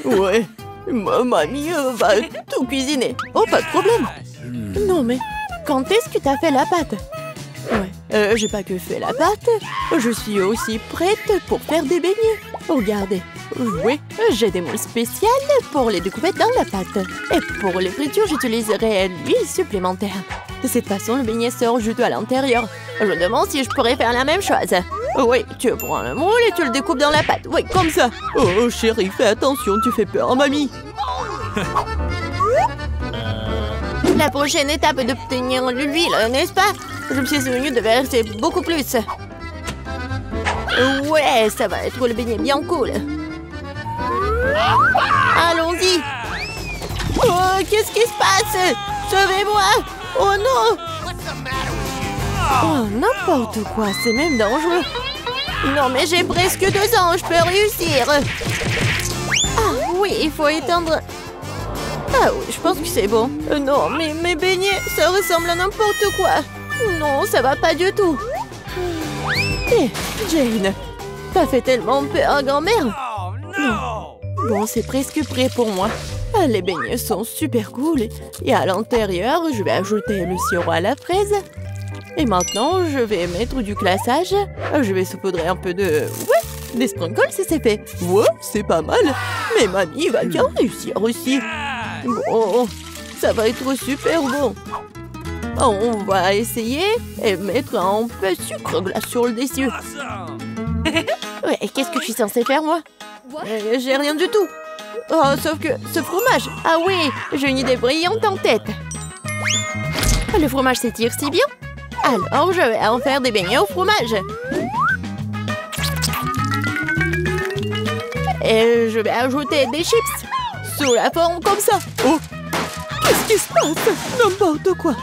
Ouais, ma mamie va tout cuisiner. Oh, pas de problème. Non, mais quand est-ce que t'as fait la pâte? Ouais, j'ai pas que fait la pâte. Je suis aussi prête pour faire des beignets. Regardez. Oui, j'ai des moules spéciales pour les découper dans la pâte. Et pour les fritures, j'utiliserai l'huile supplémentaire. De cette façon, le beignet sort juteux à l'intérieur. Je me demande si je pourrais faire la même chose. Oui, tu prends le moule et tu le découpes dans la pâte. Oui, comme ça. Oh, chérie, fais attention, tu fais peur à mamie. La prochaine étape est d'obtenir l'huile, n'est-ce pas? Je me suis souvenu de verser beaucoup plus. Ouais, ça va être le beignet bien cool. Allons-y. Oh, qu'est-ce qui se passe? Sauvez-moi! Oh non! Oh, n'importe quoi, c'est même dangereux. Non, mais j'ai presque 2 ans, je peux réussir. Ah oui, il faut éteindre. Ah oui, je pense que c'est bon. Non, mais mes beignets, ça ressemble à n'importe quoi. Non, ça va pas du tout. Hé, Jane, t'as fait tellement peur à grand-mère. Non. Bon, c'est presque prêt pour moi. Les beignets sont super cool. Et à l'intérieur, je vais ajouter le sirop à la fraise. Et maintenant, je vais mettre du glaçage. Je vais saupoudrer un peu de... Ouais, des sprinkles, c'est fait. Ouais, c'est pas mal. Mais mamie va bien réussir aussi. Bon, ça va être super bon. On va essayer et mettre un peu de sucre glace sur le dessus. Ouais, qu'est-ce que je suis censée faire, moi? J'ai rien du tout. Oh, sauf que ce fromage. Ah oui, j'ai une idée brillante en tête. Le fromage s'étire si bien. Alors, je vais en faire des beignets au fromage. Et je vais ajouter des chips sous la forme comme ça. Oh, qu'est-ce qui se passe? N'importe quoi.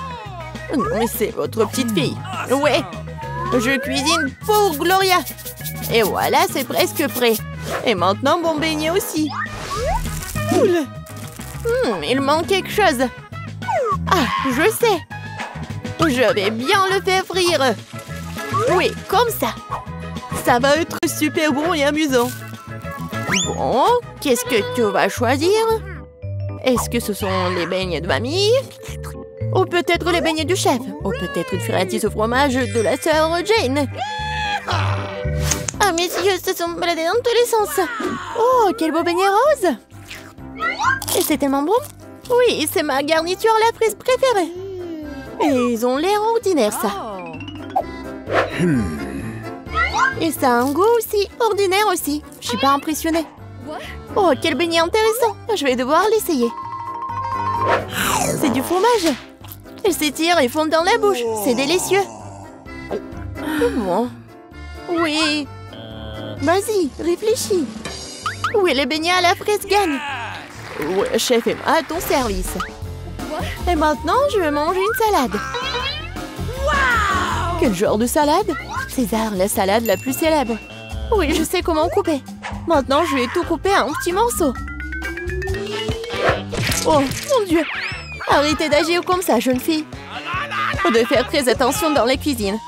Non, mais c'est votre petite fille. Ouais, je cuisine pour Gloria. Et voilà, c'est presque prêt. Et maintenant, mon beignet aussi. Cool. Il manque quelque chose. Ah, je sais. Je vais bien le faire frire. Oui, comme ça. Ça va être super bon et amusant. Bon, qu'est-ce que tu vas choisir? Est-ce que ce sont les beignets de mamie? Ou peut-être les beignets du chef? Ou peut-être une friandise au fromage de la sœur Jane? Ah, mes yeux se sont baladés dans tous les sens. Oh, quel beau beignet rose! Et c'est tellement bon. Oui, c'est ma garniture à la frise préférée. Et ils ont l'air ordinaires, ça. Et ça a un goût aussi ordinaire aussi. Je suis pas impressionnée. Oh, quel beignet intéressant. Je vais devoir l'essayer. C'est du fromage. Il s'étire et fond dans la bouche. C'est délicieux. Bon. Oui. Vas-y, réfléchis. Oui, les beignets à la fraise gagnent. Ouais, chef Emma, à ton service. Et maintenant, je vais manger une salade. Wow! Quel genre de salade? César, la salade la plus célèbre. Oui, je sais comment couper. Maintenant, je vais tout couper en petits morceaux. Oh, mon Dieu! Arrêtez d'agir comme ça, jeune fille. Faut de faire très attention dans la cuisine.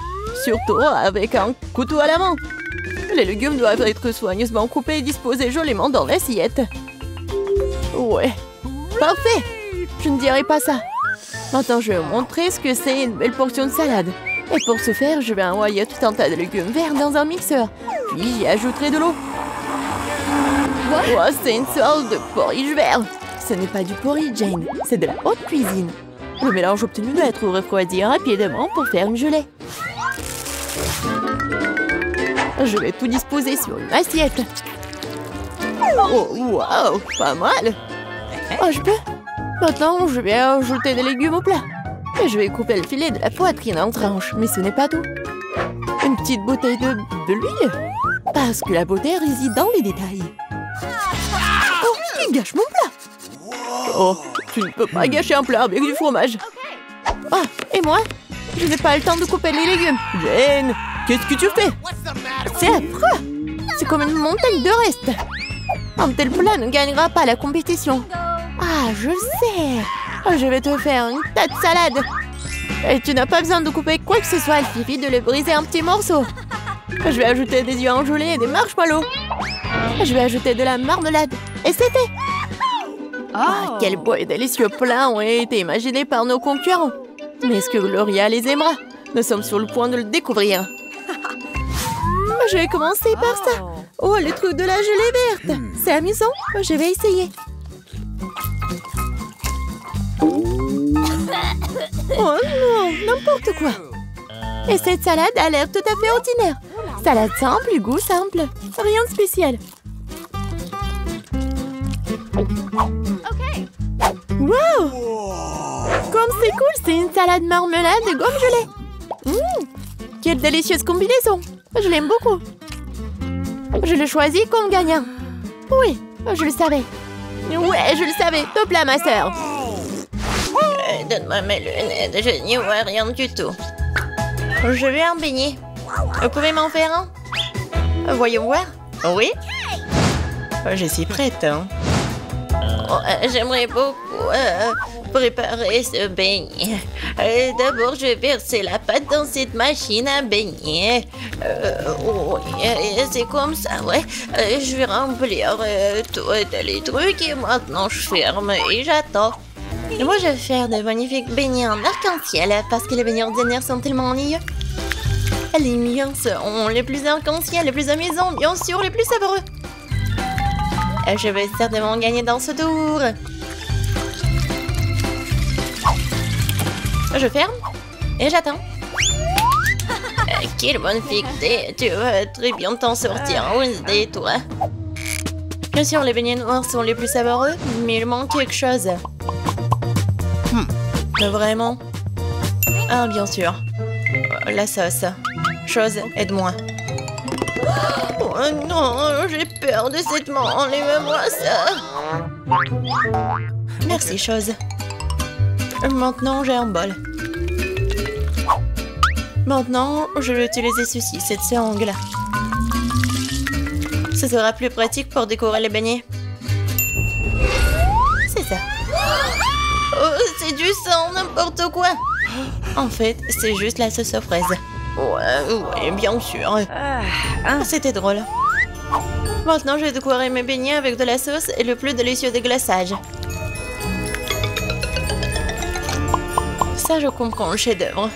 Surtout avec un couteau à la main. Les légumes doivent être soigneusement coupés et disposés joliment dans l'assiette. Ouais, parfait! Je ne dirai pas ça. Maintenant, je vais vous montrer ce que c'est une belle portion de salade. Et pour ce faire, je vais envoyer tout un tas de légumes verts dans un mixeur. Puis, j'y ajouterai de l'eau. Oh, c'est une sorte de porridge vert. Ce n'est pas du porridge, Jane. C'est de la haute cuisine. Le mélange obtenu doit être refroidi rapidement pour faire une gelée. Je vais tout disposer sur une assiette. Oh, waouh, pas mal. Oh, je peux? Maintenant, je vais ajouter des légumes au plat. Et je vais couper le filet de la poitrine en tranches. Mais ce n'est pas tout. Une petite bouteille de l'huile. Parce que la beauté réside dans les détails. Oh, il gâche mon plat. Oh, tu ne peux pas gâcher un plat avec du fromage. Ah, et moi? Je n'ai pas le temps de couper les légumes. Jane, qu'est-ce que tu fais? C'est affreux. C'est comme une montagne de restes. Un tel plat ne gagnera pas la compétition. Ah, je sais. Je vais te faire une tas de salade. Et tu n'as pas besoin de couper quoi que ce soit. Il suffit de le briser en petits morceaux. Je vais ajouter des yeux en gelée et des marshmallows. Je vais ajouter de la marmelade Et c'est fait! Ah, quel beau et délicieux plat ont été imaginés par nos concurrents. Mais est-ce que Gloria les aimera? Nous sommes sur le point de le découvrir. Je vais commencer par ça. Oh, le truc de la gelée verte. C'est amusant. Je vais essayer. Oh non, n'importe quoi. Et cette salade a l'air tout à fait ordinaire. Salade simple et goût simple. Rien de spécial. Wow! Comme c'est cool, c'est une salade marmelade de gomme gelée. Quelle délicieuse combinaison. Je l'aime beaucoup. Je le choisis comme gagnant. Oui, je le savais. Ouais, je le savais. Top là, ma sœur. Donne-moi mes lunettes, je n'y vois rien du tout. Je veux un beignet. Vous pouvez m'en faire un? Voyons voir. Oui? Je suis prête. Hein. Oh, j'aimerais beaucoup préparer ce beignet. D'abord, je vais verser la pâte dans cette machine à beignet. Oui, c'est comme ça, ouais. Je vais remplir tous les trucs et maintenant je ferme et j'attends. Moi, je vais faire de magnifiques beignets en arc-en-ciel parce que les beignets ordinaires sont tellement ennuyeux. Les miens sont les plus arc-en-ciel, les plus amusants, bien sûr, les plus savoureux. Je vais certainement gagner dans ce tour. Je ferme et j'attends. Quelle bonne fictée. Tu vas très bien t'en sortir, Wednesday, toi. Bien sûr, les beignets noirs sont les plus savoureux, mais il manque quelque chose. Vraiment? Ah, bien sûr. La sauce. Chose, aide-moi. Oh non, j'ai peur de cette main. Enlève-moi ça. Merci, chose. Maintenant, j'ai un bol. Maintenant, je vais utiliser ceci, cette sangle. Ce sera plus pratique pour décorer les beignets. C'est ça. Oh, c'est du sang, n'importe quoi. En fait, c'est juste la sauce aux fraises. Ouais, bien sûr. C'était drôle. Maintenant, je vais décorer mes beignets avec de la sauce et le plus délicieux des glaçages. Ça, je comprends le chef-d'œuvre.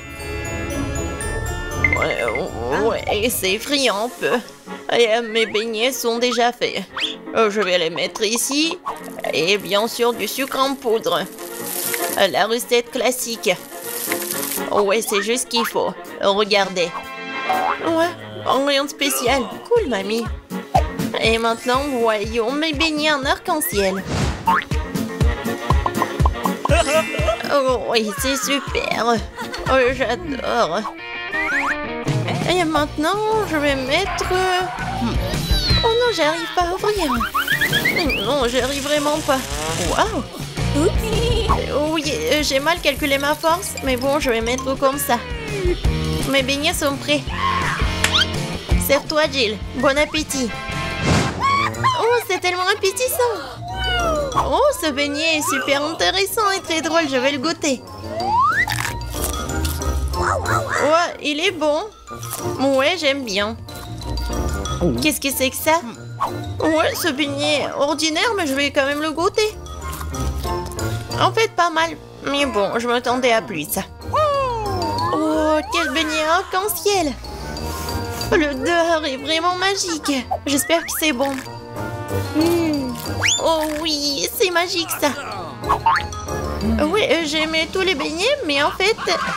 Ouais, c'est effrayant un peu. Et mes beignets sont déjà faits. Je vais les mettre ici. Et bien sûr, du sucre en poudre. La recette classique. Ouais, c'est juste ce qu'il faut. Regardez. Ouais, rien de spécial. Cool, mamie. Et maintenant, voyons mes beignets en arc-en-ciel. Oh, oui, c'est super. Oh, j'adore. Et maintenant, je vais mettre... Oh non, j'arrive pas à ouvrir. Non, j'arrive vraiment pas. Waouh. Oui, j'ai mal calculé ma force, mais bon, je vais mettre comme ça. Mes beignets sont prêts. Serre-toi, Jill. Bon appétit. Oh, c'est tellement appétissant. Oh, ce beignet est super intéressant et très drôle. Je vais le goûter. Ouais, il est bon. Ouais, j'aime bien. Qu'est-ce que c'est que ça? Ouais, ce beignet est ordinaire, mais je vais quand même le goûter. En fait, pas mal. Mais bon, je m'attendais à plus. Oh, quel beignet arc-en-ciel. L'odeur est vraiment magique. J'espère que c'est bon. Oh oui, c'est magique ça. Oui, j'ai aimé tous les beignets, mais en fait,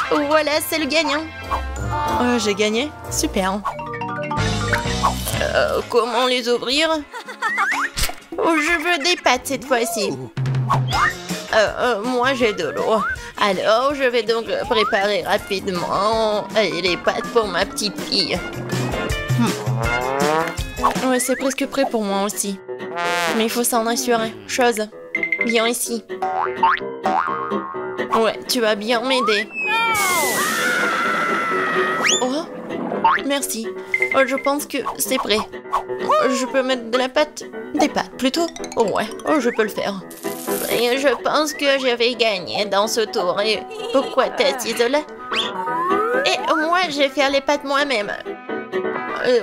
voilà, c'est le gagnant. J'ai gagné? Super. Comment les ouvrir? Je veux des pâtes cette fois-ci. Moi, j'ai de l'eau. Alors, je vais donc préparer rapidement les pâtes pour ma petite fille. Ouais, c'est presque prêt pour moi aussi. Mais il faut s'en assurer. Chose, viens ici. Ouais, tu vas bien m'aider. Oh, merci. Je pense que c'est prêt. Je peux mettre de la pâte? Des pâtes, plutôt? Ouais, je peux le faire. Et je pense que je vais gagner dans ce tour. Et pourquoi t'es assise là? Et moi, je vais faire les pâtes moi-même.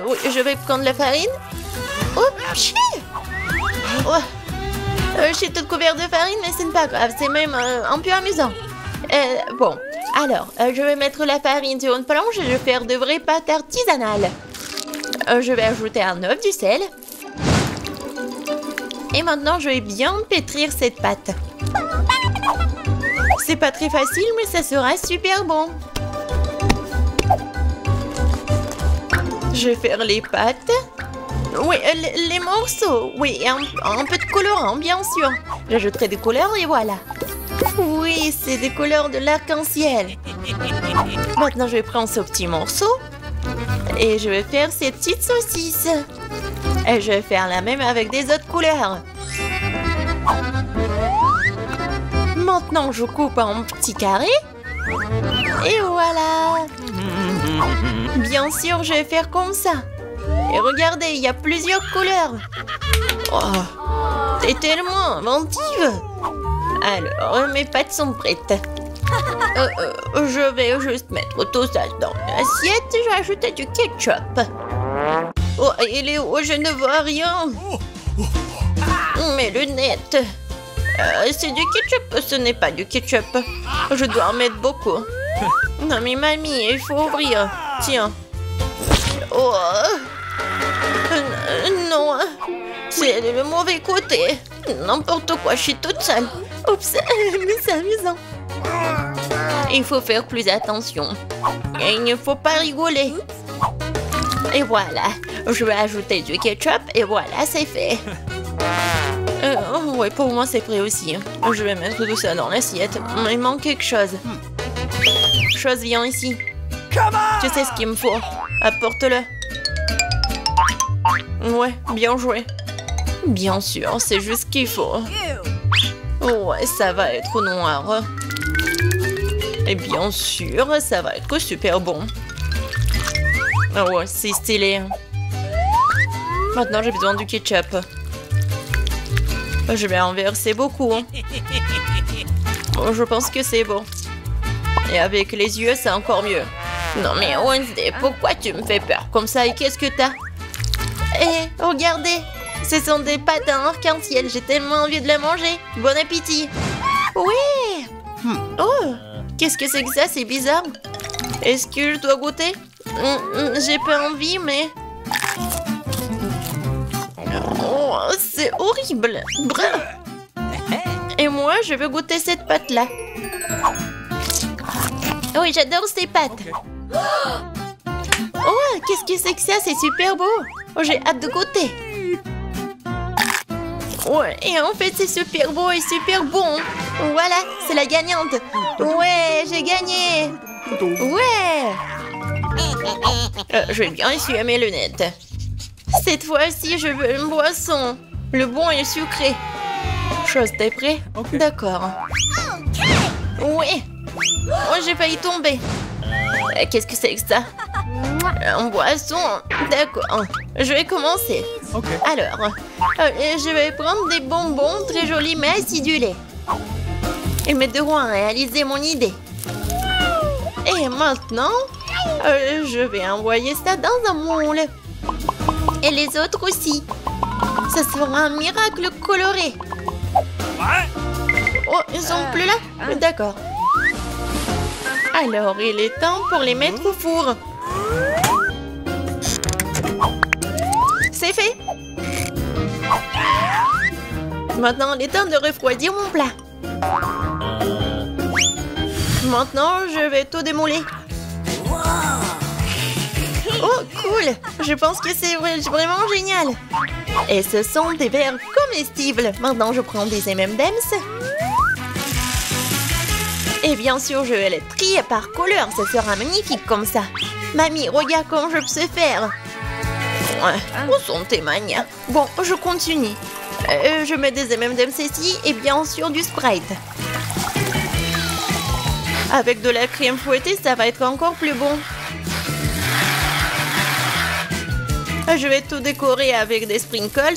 Oui, je vais prendre la farine. Oh, Je suis toute couverte de farine, mais ce n'est pas grave. C'est même un peu amusant. Bon, alors, je vais mettre la farine sur une planche et je vais faire de vraies pâtes artisanales. Je vais ajouter un œuf, du sel. Et maintenant, je vais bien pétrir cette pâte. C'est pas très facile, mais ça sera super bon. Je vais faire les pâtes. Oui, les morceaux. Oui, et un peu de colorant, bien sûr. J'ajouterai des couleurs et voilà. Oui, c'est des couleurs de l'arc-en-ciel. Maintenant, je vais prendre ce petit morceau. Et je vais faire ces petites saucisses. Et je vais faire la même avec des autres couleurs. Maintenant, je coupe en petits carrés. Et voilà. Bien sûr, je vais faire comme ça. Et regardez, il y a plusieurs couleurs. Oh, c'est tellement inventive. Alors, mes pâtes sont prêtes. Je vais juste mettre tout ça dans l'assiette. Je vais ajouter du ketchup. Oh, il est où? Je ne vois rien. Mes lunettes. C'est du ketchup. Ce n'est pas du ketchup. Je dois en mettre beaucoup. Non, mais mamie, il faut ouvrir. Tiens. Oh. Non. C'est le mauvais côté. N'importe quoi, je suis toute seule. Oups, mais c'est amusant. Il faut faire plus attention. Et il ne faut pas rigoler. Et voilà. Je vais ajouter du ketchup et voilà, c'est fait. Ouais, pour moi, c'est prêt aussi. Je vais mettre tout ça dans l'assiette. Il manque quelque chose. Chose, viens ici. Tu sais ce qu'il me faut. Apporte-le. Ouais, bien joué. Bien sûr, c'est juste ce qu'il faut. Ouais, ça va être noir. Et bien sûr, ça va être super bon. Ah ouais, c'est stylé. Maintenant, j'ai besoin du ketchup. Je vais en verser beaucoup. Je pense que c'est bon. Et avec les yeux, c'est encore mieux. Non mais Wednesday, pourquoi tu me fais peur comme ça? Et qu'est-ce que t'as? Eh, regardez! Ce sont des pâtes en arc-en-ciel. J'ai tellement envie de les manger. Bon appétit! Oui! Oh! Qu'est-ce que c'est que ça? C'est bizarre. Est-ce que je dois goûter? J'ai pas envie, mais... Oh, c'est horrible! Et moi, je veux goûter cette pâte-là. Oui, j'adore ces pâtes. Oh, qu'est-ce que c'est que ça? C'est super beau. Oh, j'ai hâte de goûter. Ouais, et en fait, c'est super beau et super bon. Voilà, c'est la gagnante. Ouais, j'ai gagné. Ouais. Je vais bien essuyer mes lunettes. Cette fois-ci, je veux une boisson. Le bon et sucré. Chose, t'es prêt? D'accord. Oui. Oh, j'ai failli tomber. Qu'est-ce que c'est que ça? En boisson. D'accord. Je vais commencer. Alors, je vais prendre des bonbons très jolis mais acidulés. Ils m'aideront à réaliser mon idée. Et maintenant, je vais envoyer ça dans un moule. Et les autres aussi. Ça sera un miracle coloré. Oh, ils sont plus là? D'accord. Alors, il est temps pour les mettre au four. C'est fait. Maintenant, il est temps de refroidir mon plat. Maintenant, je vais tout démouler. Oh, cool! Je pense que c'est vraiment génial. Et ce sont des verres comestibles. Maintenant, je prends des M&M's. Et bien sûr, je vais les trier par couleur. Ça sera magnifique comme ça. Mamie, regarde comment je sais faire. Où sont tes manias? Bon, je continue. Je mets des M&M's ici et bien sûr du Sprite. Avec de la crème fouettée, ça va être encore plus bon. Je vais tout décorer avec des sprinkles.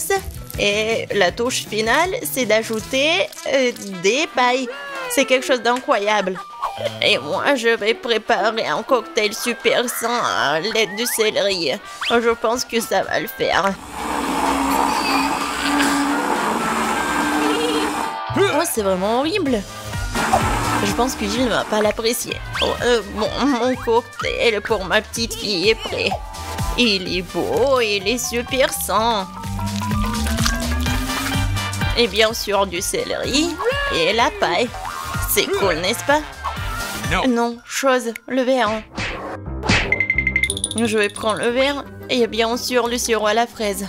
Et la touche finale, c'est d'ajouter des pailles. C'est quelque chose d'incroyable. Et moi, je vais préparer un cocktail super sain à l'aide du céleri. Je pense que ça va le faire. Oh, c'est vraiment horrible. Je pense que Gilles ne va pas l'apprécier. Oh, bon, mon cocktail pour ma petite fille est prêt. Il est beau, il est super sain. Et bien sûr du céleri et la paille. C'est cool, n'est-ce pas? Non, chose, le verre. Je vais prendre le verre et bien sûr le sirop à la fraise.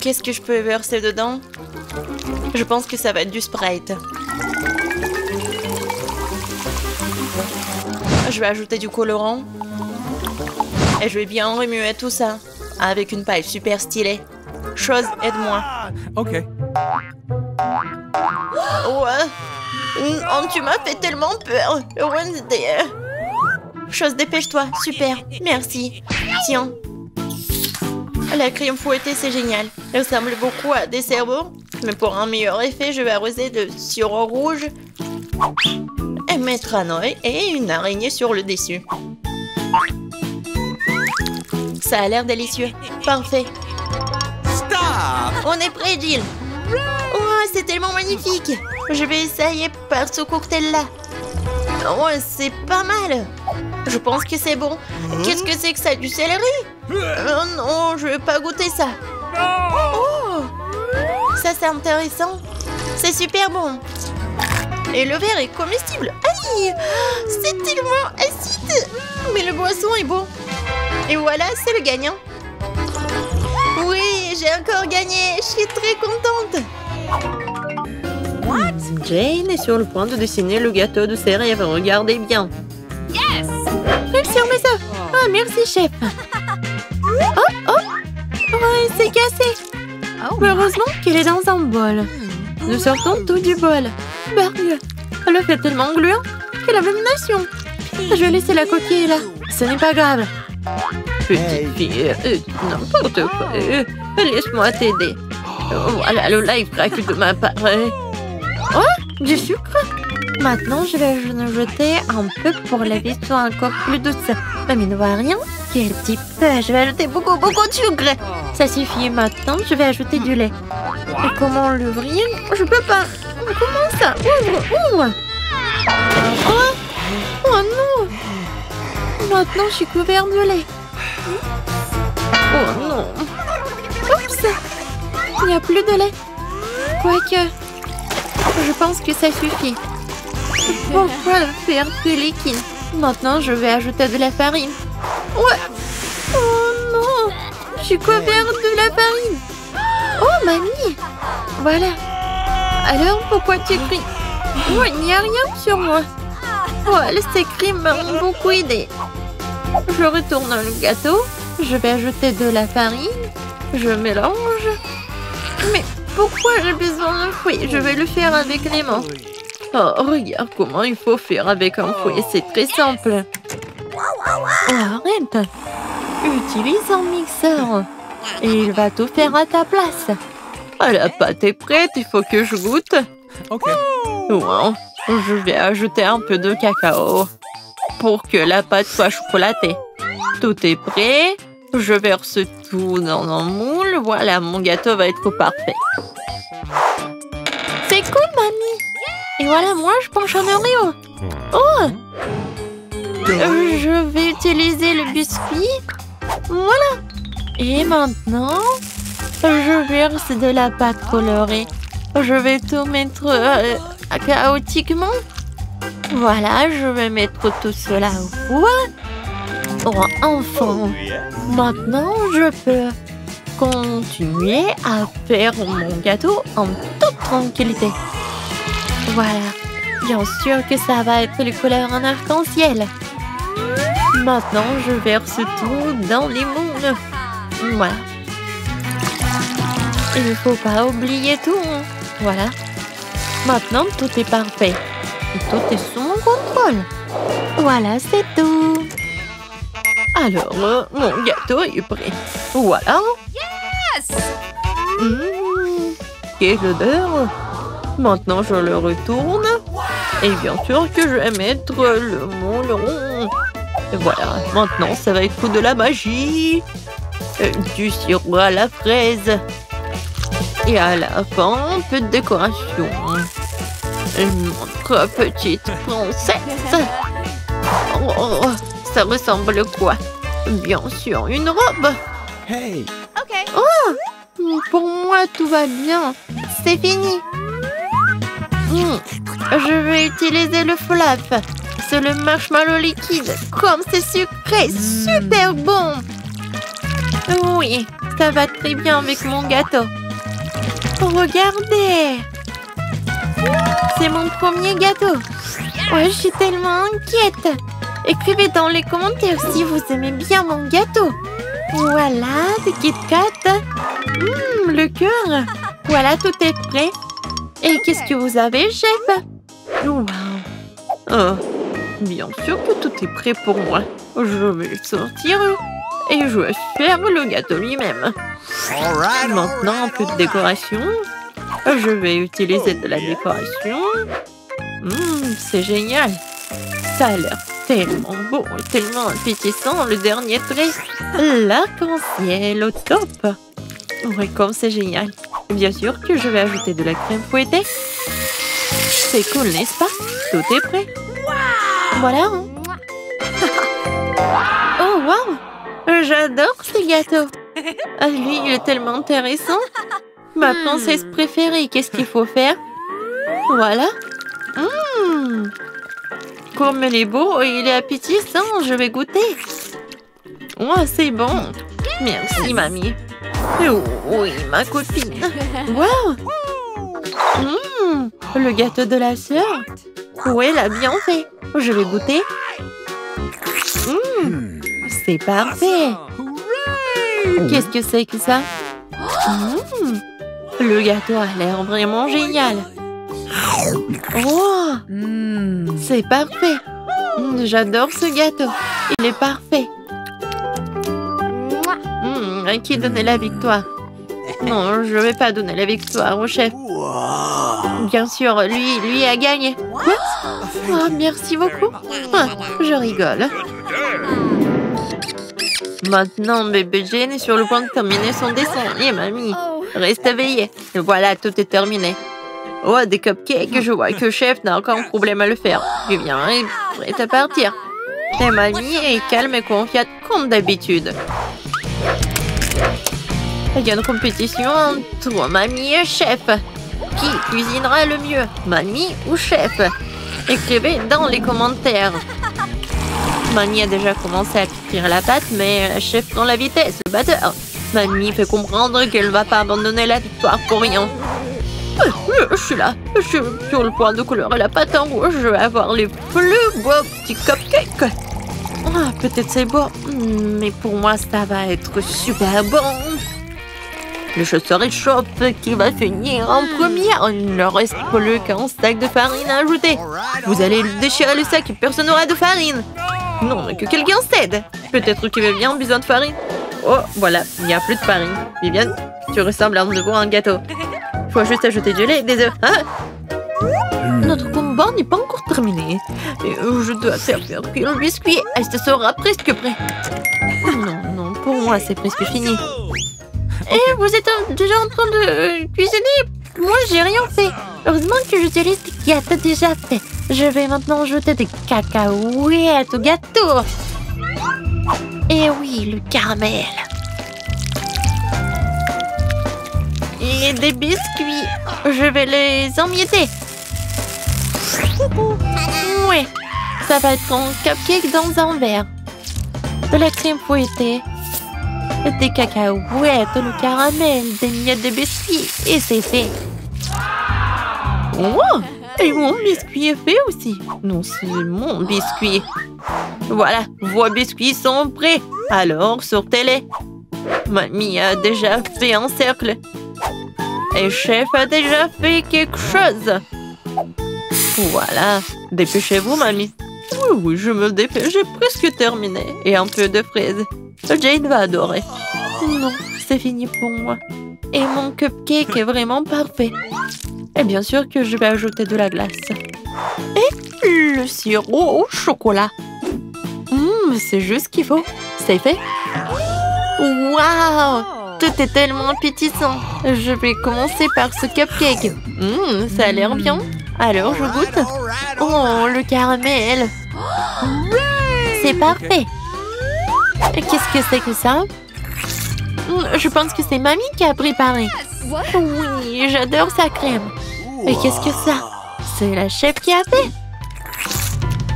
Qu'est-ce que je peux verser dedans? Je pense que ça va être du Sprite. Je vais ajouter du colorant. Et je vais bien remuer tout ça avec une paille super stylée. Chose, aide-moi. Ok. Ouais. Oh, tu m'as fait tellement peur. Wednesday. Chose, dépêche-toi. Super. Merci. Tiens. La crème fouettée, c'est génial. Elle ressemble beaucoup à des cerveaux. Mais pour un meilleur effet, je vais arroser de sirop rouge et mettre un œil et une araignée sur le dessus. Ça a l'air délicieux. Parfait. On est prêt, Jill. Oh, c'est tellement magnifique. Je vais essayer par ce cocktail-là. Oh, c'est pas mal. Je pense que c'est bon. Qu'est-ce que c'est que ça? Du céleri? Oh non, je vais pas goûter ça. Oh, ça c'est intéressant. C'est super bon. Et le verre est comestible. Aïe, c'est tellement acide. Mais le boisson est bon. Et voilà, c'est le gagnant. Oui, j'ai encore gagné. Je suis très contente. Jane est sur le point de dessiner le gâteau de ses rêves. Regardez bien. Yes! Réussir mes œufs. Ah, merci, chef. Oh, oh. Oh, c'est cassé. Heureusement qu'elle est dans un bol. Nous sortons tout du bol. Bargue. Le fait tellement gluant quelle abomination. Je vais laisser la coquille là. Ce n'est pas grave. Petite fille, n'importe quoi. Laisse-moi t'aider. Voilà le live crack de ma part. Oh, du sucre. Maintenant, je vais en jeter un peu pour la vie soit encore plus douce. Mamie ne voit rien. Quel type. Je vais ajouter beaucoup de sucre. Ça suffit. Maintenant, je vais ajouter du lait. Et comment l'ouvrir? Je peux pas. Comment ça? Ouvre. Oh, oh non. Maintenant, je suis couvert de lait. Oh non. Oups. Il n'y a plus de lait. Quoique, je pense que ça suffit. Pourquoi le faire plus liquide? Maintenant, je vais ajouter de la farine. Ouais. Oh non. Je suis couvert de la farine. Oh, mamie. Voilà. Alors, pourquoi tu cries? Oh, il n'y a rien sur moi. Oh, ces cris m'ont beaucoup aidé. Je retourne le gâteau. Je vais ajouter de la farine. Je mélange. Mais pourquoi j'ai besoin d'un fouet? Je vais le faire avec les mains. Oh, regarde comment il faut faire avec un fouet. C'est très simple. Oh, arrête. Utilise un mixeur. Et il va tout faire à ta place. Oh, la pâte est prête. Il faut que je goûte. Ok. Ouais, je vais ajouter un peu de cacao pour que la pâte soit chocolatée. Tout est prêt. Je verse tout dans un moule. Voilà, mon gâteau va être parfait. C'est cool, mamie. Et voilà, moi, je penche un Oreo. Oh! Je vais utiliser le biscuit. Voilà. Et maintenant, je verse de la pâte colorée. Je vais tout mettre chaotiquement. Voilà, je vais mettre tout cela au four. Oh, enfin. Maintenant, je peux continuer à faire mon gâteau en toute tranquillité. Voilà. Bien sûr que ça va être les couleurs en arc-en-ciel. Maintenant, je verse tout dans les moules. Voilà. Il ne faut pas oublier tout. Voilà. Maintenant, tout est parfait. Tout est sous mon contrôle. Voilà, c'est tout. Alors, mon gâteau est prêt. Voilà. Yes! Quelle odeur! Maintenant, je le retourne. Et bien sûr que je vais mettre le moule rond. Et voilà. Maintenant, ça va être de la magie. Du sirop à la fraise. Et à la fin, un peu de décoration. Notre petite princesse. Oh, ça ressemble à quoi? Bien sûr, une robe. Hey! Oh, pour moi, tout va bien. C'est fini. Je vais utiliser le flap. C'est le marshmallow liquide. Comme c'est sucré, super bon. Oui, ça va très bien avec mon gâteau. Regardez. C'est mon premier gâteau. Ouais, je suis tellement inquiète. Écrivez dans les commentaires si vous aimez bien mon gâteau. Voilà, des Kit Kat. Le cœur. Voilà, tout est prêt. Et qu'est-ce que vous avez, chef? Wow. Oh, bien sûr que tout est prêt pour moi. Je vais le sortir et je vais faire le gâteau lui-même. Maintenant, un peu de décoration. Je vais utiliser de la décoration. C'est génial. Ça a l'air tellement beau et tellement appétissant. Le dernier trait. L'arc-en-ciel au top. Ouais, comme c'est génial. Bien sûr que je vais ajouter de la crème fouettée. C'est cool, n'est-ce pas? Tout est prêt. Voilà. Oh, wow! J'adore ces gâteaux. Lui, il est tellement intéressant. Ma princesse préférée, qu'est-ce qu'il faut faire? Voilà. Comme il est beau et il est appétissant, je vais goûter. Oh, c'est bon. Merci, mamie. Oh, oui, ma copine. Wow! Le gâteau de la sœur. Oui, elle a bien fait. Je vais goûter. C'est parfait. Qu'est-ce que c'est que ça? Le gâteau a l'air vraiment génial. Oh, c'est parfait. J'adore ce gâteau. Il est parfait. À qui donner la victoire? Non, je ne vais pas donner la victoire au chef. Bien sûr, lui a gagné. Quoi? Oh, merci beaucoup. Je rigole. Maintenant, bébé Jane est sur le point de terminer son dessin. Et mamie, reste éveillée. Voilà, tout est terminé. Oh, des cupcakes. Je vois que le chef n'a aucun problème à le faire. Il vient et est prêt à partir. Et mamie est calme et confiante comme d'habitude. Il y a une compétition entre mamie et chef. Qui cuisinera le mieux, mamie ou chef? Écrivez dans les commentaires. Mamie a déjà commencé à pétrir la pâte, mais chef prend la vitesse, le batteur. Mamie fait comprendre qu'elle ne va pas abandonner la victoire pour rien. Je suis là, je suis sur le point de colorer la pâte en rouge. Je vais avoir les plus beaux petits cupcakes. Peut-être c'est beau, mais pour moi ça va être super bon. Le chasseur échauffe qui va finir en première. Il ne reste plus qu'un sac de farine à ajouter. Vous allez déchirer le sac et personne n'aura de farine. Non, mais que quelqu'un cède. Peut-être que Vivian a besoin de farine. Oh, voilà, il n'y a plus de farine. Vivian, tu ressembles à nouveau à un gâteau. Il faut juste ajouter du lait et des œufs. Notre combat n'est pas encore terminé. Je dois servir le biscuit. Ce sera presque prêt. Non, pour moi, c'est presque fini. Et vous êtes déjà en train de cuisiner? Moi, j'ai rien fait. Heureusement que j'utilise des gâteaux déjà faits. Je vais maintenant ajouter des cacahuètes au gâteau. Et oui, le caramel. Et des biscuits. Je vais les emietter. Oui, ça va être un cupcake dans un verre. De la crème fouettée. Des cacahuètes, le caramel, des miettes de biscuits. Et c'est fait. Oh! Et mon biscuit est fait aussi. Non, c'est mon biscuit. Voilà, vos biscuits sont prêts. Alors, sortez-les. Mamie a déjà fait un cercle. Et chef a déjà fait quelque chose. Voilà. Dépêchez-vous, mamie. Oui, je me dépêche. J'ai presque terminé. Et un peu de fraises. Jane va adorer. Non, c'est fini pour moi. Et mon cupcake est vraiment parfait. Et bien sûr que je vais ajouter de la glace. Et le sirop au chocolat. C'est juste ce qu'il faut. C'est fait. Waouh! Tout est tellement appétissant. Je vais commencer par ce cupcake. Ça a l'air bien. Alors, je goûte. Oh, le caramel. C'est parfait. Qu'est-ce que c'est que ça? Je pense que c'est mamie qui a préparé. Oui, j'adore sa crème. Mais qu'est-ce que ça? C'est la chef qui a fait.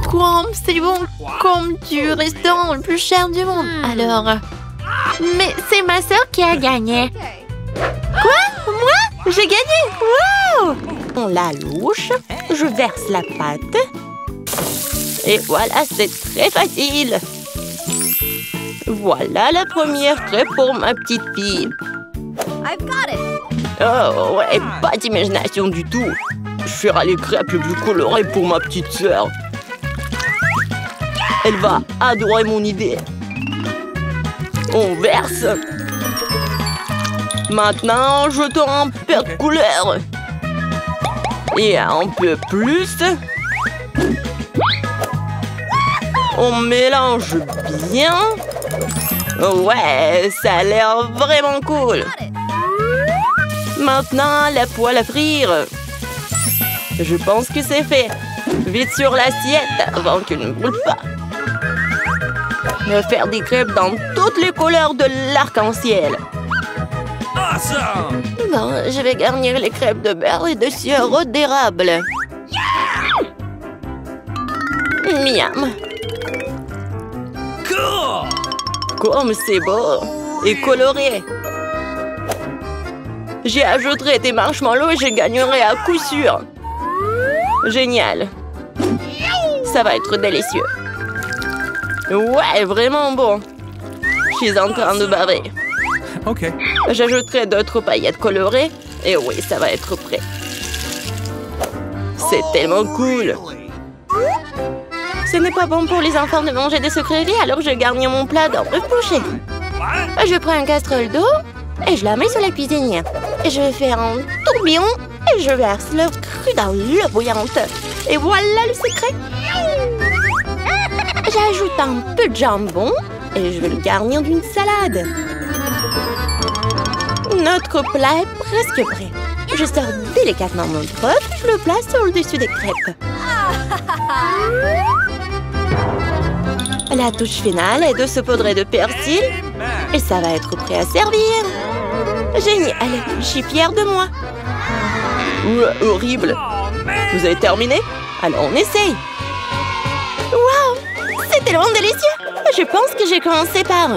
Quoi? C'est bon comme du restaurant le plus cher du monde. Alors... Mais c'est ma soeur qui a gagné. Quoi? Moi? J'ai gagné? Wow! On la louche. Je verse la pâte. Et voilà, c'est très facile. Voilà la première crêpe pour ma petite fille. Oh, ouais, pas d'imagination du tout. Je ferai les crêpes les plus colorées pour ma petite sœur. Elle va adorer mon idée. On verse. Maintenant, jetons un peu de couleur. Et un peu plus. On mélange bien. Ouais, ça a l'air vraiment cool. Maintenant, la poêle à frire. Je pense que c'est fait. Vite sur l'assiette avant qu'elle ne brûle pas. Je vais faire des crêpes dans toutes les couleurs de l'arc-en-ciel. Awesome! Bon, je vais garnir les crêpes de beurre et de sirop d'érable. Miam! Cool! Comme c'est beau et coloré. J'y ajouterai des marshmallows et je gagnerai à coup sûr. Génial. Ça va être délicieux. Ouais, vraiment bon. Je suis en train de baver. OK. J'ajouterai d'autres paillettes colorées. Et oui, ça va être prêt. C'est tellement cool. Ce n'est pas bon pour les enfants de manger des sucreries, alors je garnis mon plat dans le boucher. Je prends une casserole d'eau et je la mets sur la cuisinière. Et je vais faire un tourbillon et je verse le cru dans l'eau bouillante. Et voilà le secret. J'ajoute un peu de jambon et je vais le garnir d'une salade. Notre plat est presque prêt. Je sors délicatement mon trône et je le place sur le dessus des crêpes. La touche finale est de saupoudrer de persil et ça va être prêt à servir. Génial, je suis fière de moi. Horrible. Vous avez terminé? Alors on essaye. Waouh, c'est tellement délicieux. Je pense que j'ai commencé par...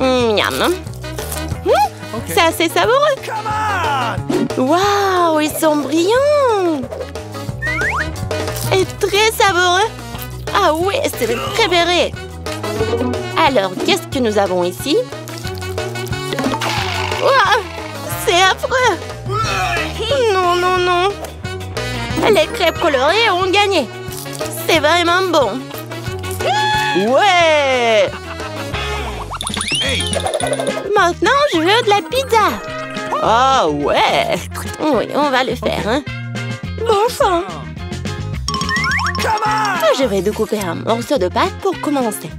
Miam. C'est assez savoureux. Waouh, ils sont brillants. Et très savoureux. Ah oui, c'est mes préférés. Alors, qu'est-ce que nous avons ici? Waouh, c'est affreux. Non, non, non. Les crêpes colorées ont gagné. C'est vraiment bon. Ouais. Maintenant, je veux de la pizza. Ah ouais. Oui, on va le faire, hein. Bon sang. Je vais découper un morceau de pâte pour commencer.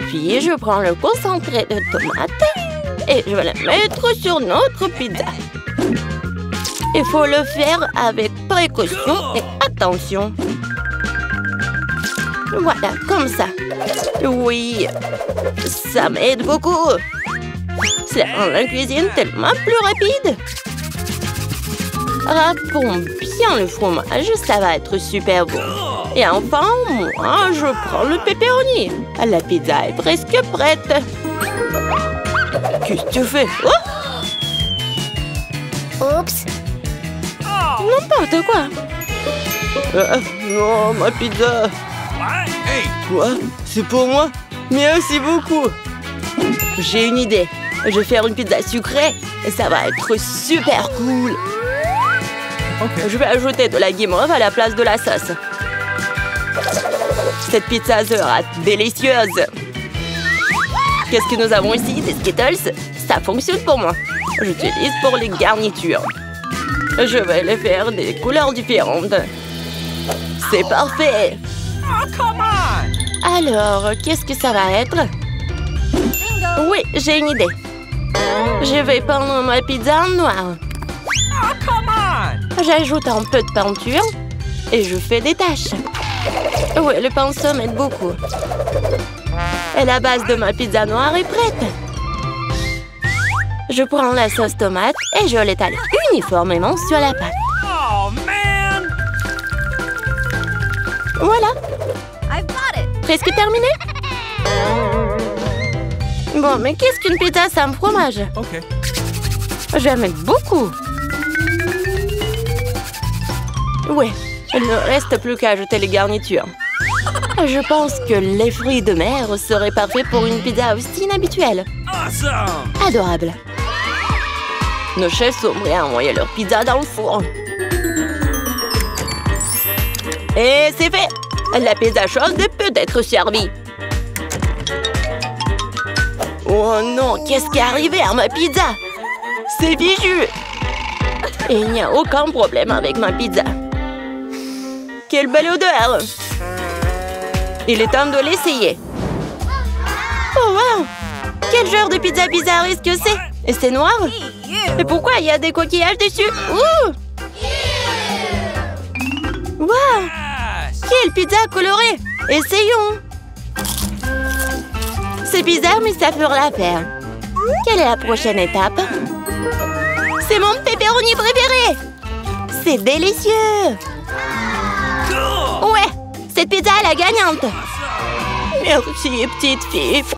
Puis, je prends le concentré de tomate et je vais le mettre sur notre pizza. Il faut le faire avec précaution et attention. Voilà, comme ça. Oui, ça m'aide beaucoup. Ça rend la cuisine tellement plus rapide. Râpons bien le fromage, ça va être super bon. Et enfin, moi, je prends le pepperoni. La pizza est presque prête. Qu'est-ce que tu fais? Oh! Oups! N'importe quoi. Non, ma pizza. Quoi? C'est pour moi? Merci beaucoup. J'ai une idée. Je vais faire une pizza sucrée et ça va être super cool. Je vais ajouter de la guimauve à la place de la sauce. Cette pizza sera délicieuse. Qu'est-ce que nous avons ici? Des Skittles? Ça fonctionne pour moi. J'utilise pour les garnitures. Je vais les faire des couleurs différentes. C'est parfait. Alors, qu'est-ce que ça va être? Oui, j'ai une idée. Je vais peindre ma pizza en noir. J'ajoute un peu de peinture et je fais des taches. Oui, le pinceau m'aide beaucoup. Et la base de ma pizza noire est prête. Je prends la sauce tomate et je l'étale uniformément sur la pâte. Oh, man! Voilà. Presque terminé. Bon, mais qu'est-ce qu'une pizza sans fromage? OK. Je vais en mettre beaucoup. Ouais, il ne reste plus qu'à ajouter les garnitures. Je pense que les fruits de mer seraient parfaits pour une pizza aussi inhabituelle. Awesome! Adorable. Nos chefs sont prêts à envoyer leur pizza dans le four. Et c'est fait! La pizza chaude peut être servie. Oh non, qu'est-ce qui est arrivé à ma pizza? C'est fichu! Et il n'y a aucun problème avec ma pizza. Quelle belle odeur! Il est temps de l'essayer. Oh wow! Quel genre de pizza bizarre est-ce que c'est? Et c'est noir? Et pourquoi il y a des coquillages dessus? Ouh! Wow! Quelle pizza colorée! Essayons! C'est bizarre, mais ça fera l'affaire. Quelle est la prochaine étape? C'est mon pepperoni préféré! C'est délicieux! Ouais! Cette pizza est la gagnante! Merci, petite fille!